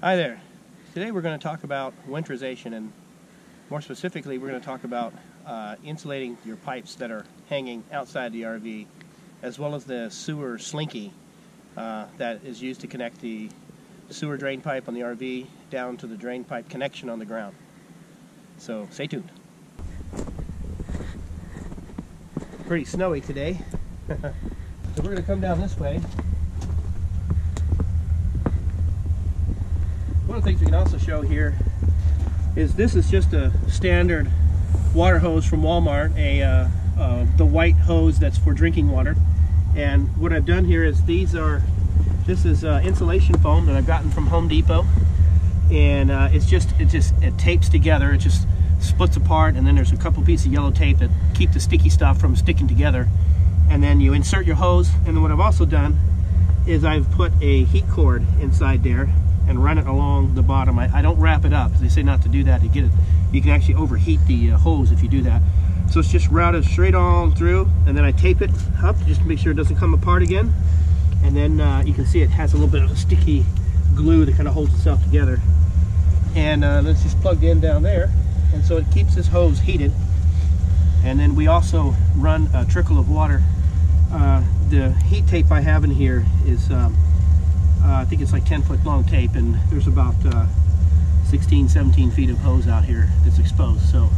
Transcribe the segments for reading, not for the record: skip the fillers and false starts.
Hi there. Today we're going to talk about winterization, and more specifically we're going to talk about insulating your pipes that are hanging outside the RV, as well as the sewer slinky that is used to connect the sewer drain pipe on the RV down to the drain pipe connection on the ground. So stay tuned. Pretty snowy today. So we're going to come down this way. One of the things we can also show here is this is just a standard water hose from Walmart, the white hose that's for drinking water. And what I've done here is this is insulation foam that I've gotten from Home Depot, and it tapes together. It just splits apart, and then there's a couple pieces of yellow tape that keep the sticky stuff from sticking together. And then you insert your hose, and then what I've also done is I've put a heat cord inside there and run it along the bottom. I don't wrap it up. They say not to do that. You can actually overheat the hose if you do that. So it's just routed straight on through, and then I tape it up just to make sure it doesn't come apart again. And then you can see it has a little bit of a sticky glue that kind of holds itself together. And that's just plugged in down there, and so it keeps this hose heated. And then we also run a trickle of water. The heat tape I have in here is I think it's like 10-foot long tape, and there's about 16, 17 feet of hose out here that's exposed. So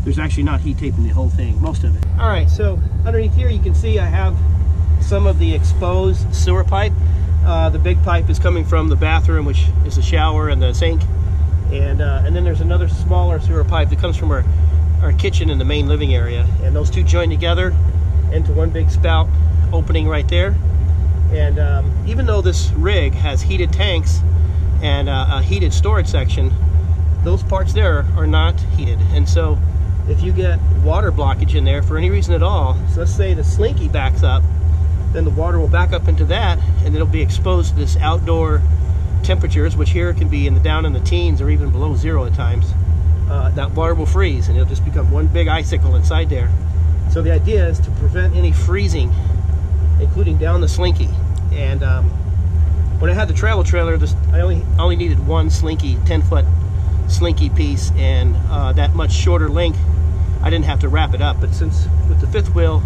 there's actually not heat tape in the whole thing, most of it. All right, so underneath here you can see I have some of the exposed sewer pipe. The big pipe is coming from the bathroom, which is the shower and the sink. And then there's another smaller sewer pipe that comes from our kitchen in the main living area. And those two join together into one big spout opening right there. And even though this rig has heated tanks and a heated storage section, those parts there are not heated. And so if you get water blockage in there for any reason at all, so let's say the slinky backs up, then the water will back up into that, and it'll be exposed to this outdoor temperatures, which here can be down in the teens or even below zero at times. That water will freeze, and it'll just become one big icicles inside there. So the idea is to prevent any freezing, including down the slinky. And when I had the travel trailer, I only needed one slinky, 10-foot slinky piece, and that much shorter length, I didn't have to wrap it up. But since with the fifth wheel,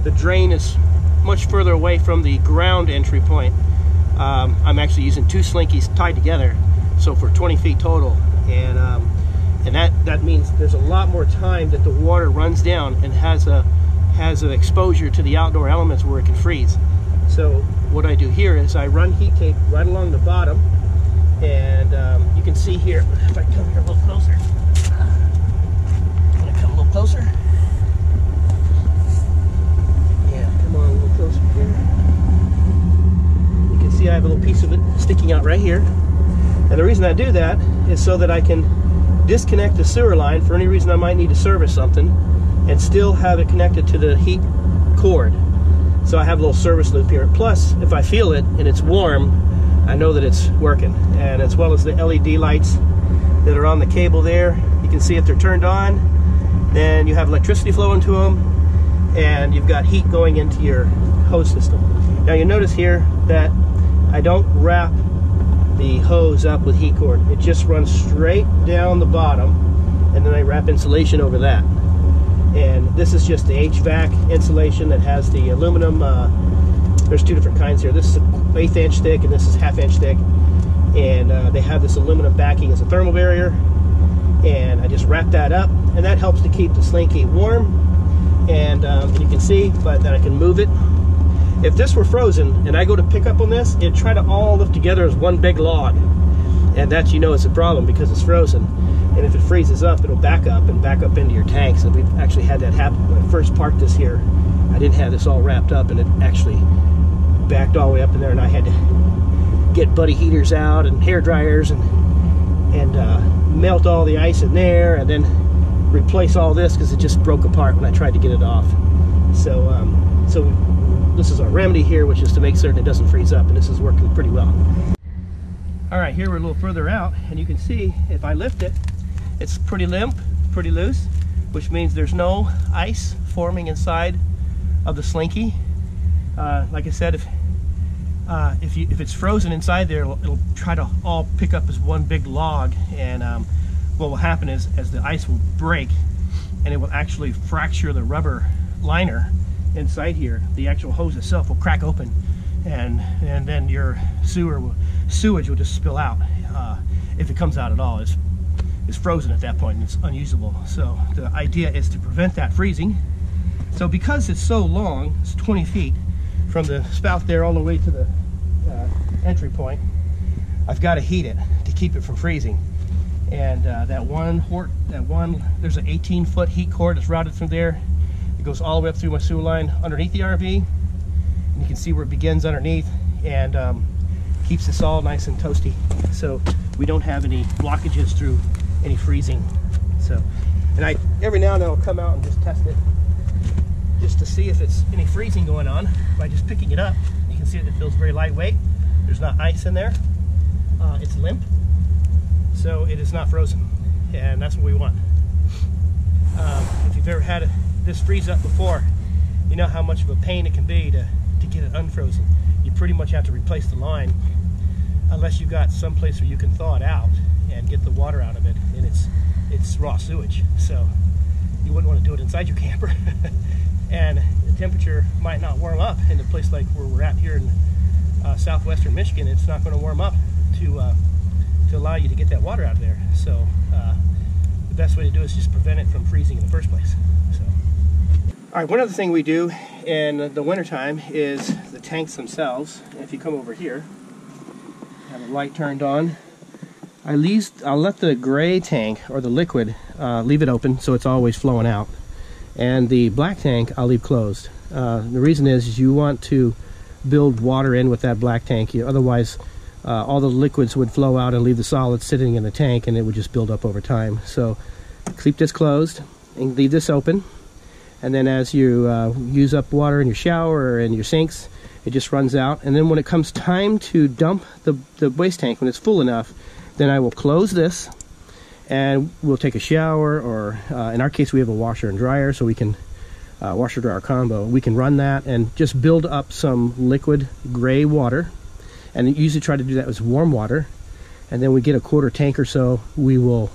the drain is much further away from the ground entry point, I'm actually using two slinkies tied together, so for 20 feet total. And that means there's a lot more time that the water runs down and has an exposure to the outdoor elements where it can freeze. So what I do here is I run heat tape right along the bottom, and you can see here, if I come here a little closer, I'm gonna come a little closer. Yeah, come on a little closer here. You can see I have a little piece of it sticking out right here. And the reason I do that is so that I can disconnect the sewer line for any reason I might need to service something and still have it connected to the heat cord. So I have a little service loop here. Plus, if I feel it and it's warm, I know that it's working. And as well as the LED lights that are on the cable there, you can see if they're turned on, then you have electricity flowing to them, and you've got heat going into your hose system. Now you notice here that I don't wrap the hose up with heat cord. It just runs straight down the bottom, and then I wrap insulation over that. And this is just the HVAC insulation that has the aluminum. There's two different kinds here. This is 1/8 inch thick, and this is 1/2 inch thick. And they have this aluminum backing as a thermal barrier. And I just wrap that up, and that helps to keep the slinky warm. And you can see, but then I can move it. If this were frozen and I go to pick up on this, it'd try to all lift together as one big log. And that, you know, is a problem because it's frozen. And if it freezes up, it'll back up into your tanks. And we've actually had that happen. When I first parked this here, I didn't have this all wrapped up, and it actually backed all the way up in there, and I had to get buddy heaters out and hair dryers and melt all the ice in there, and then replace all this because it just broke apart when I tried to get it off. So this is our remedy here, which is to make certain it doesn't freeze up, and this is working pretty well. All right, here we're a little further out, and you can see if I lift it, it's pretty limp, pretty loose, which means there's no ice forming inside of the slinky. Like I said, if if it's frozen inside there, it'll try to all pick up as one big log, and what will happen is as the ice will break and it will actually fracture the rubber liner inside here, the actual hose itself will crack open, and then your sewage will just spill out. If it comes out at all, it's frozen at that point and it's unusable. So the idea is to prevent that freezing. So because it's so long, it's 20 feet from the spout there all the way to the entry point, I've got to heat it to keep it from freezing. And there's an 18-foot heat cord that's routed through there. It goes all the way up through my sewer line underneath the RV, and you can see where it begins underneath, and keeps this all nice and toasty, so we don't have any blockages through any freezing. So, and every now and then I'll come out and just test it, just to see if it's any freezing going on by just picking it up. You can see it feels very lightweight. There's not ice in there. It's limp, so it is not frozen, and that's what we want. If you've ever had this freeze up before, you know how much of a pain it can be to get it unfrozen. You pretty much have to replace the line unless you've got some place where you can thaw it out and get the water out of it, and it's raw sewage, so you wouldn't want to do it inside your camper. And the temperature might not warm up in a place like where we're at here in southwestern Michigan. It's not going to warm up to allow you to get that water out of there. So the best way to do it is just prevent it from freezing in the first place. So, all right, one other thing we do in the wintertime is the tanks themselves. If you come over here, have the light turned on, I'll let the gray tank, or the liquid, leave it open so it's always flowing out. And the black tank I'll leave closed. The reason is you want to build water in with that black tank. Otherwise, all the liquids would flow out and leave the solids sitting in the tank, and it would just build up over time. So keep this closed and leave this open. And then as you use up water in your shower or in your sinks, it just runs out. And then when it comes time to dump the waste tank, when it's full enough, then I will close this and we'll take a shower, or in our case we have a washer and dryer, so we can washer dryer combo. We can run that and just build up some liquid gray water, and usually try to do that with warm water. And then we get a quarter tank or so. We will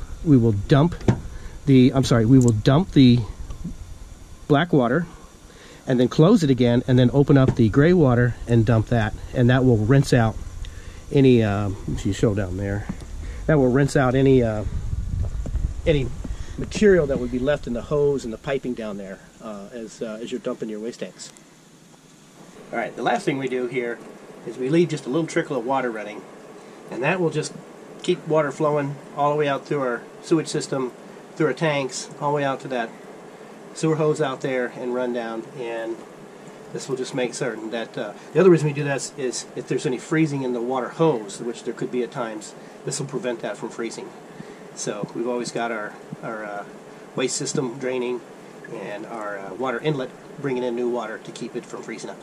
dump the black water, and then close it again, and then open up the gray water and dump that, and that will rinse out any you show down there, that will rinse out any material that would be left in the hose and the piping down there as you're dumping your waste tanks. All right, the last thing we do here is we leave just a little trickle of water running, and that will just keep water flowing all the way out through our sewage system, through our tanks, all the way out to that sewer hose out there and run down. And this will just make certain that the other reason we do that is if there's any freezing in the water hose, which there could be at times, this will prevent that from freezing. So we've always got our waste system draining and our water inlet bringing in new water to keep it from freezing up.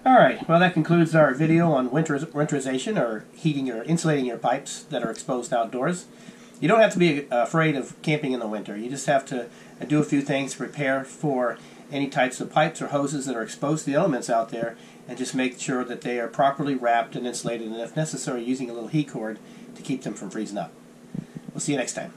Alright, well, that concludes our video on winterization, or heating or insulating your pipes that are exposed outdoors. You don't have to be afraid of camping in the winter. You just have to do a few things to prepare for any types of pipes or hoses that are exposed to the elements out there, and just make sure that they are properly wrapped and insulated, and if necessary using a little heat cord to keep them from freezing up. We'll see you next time.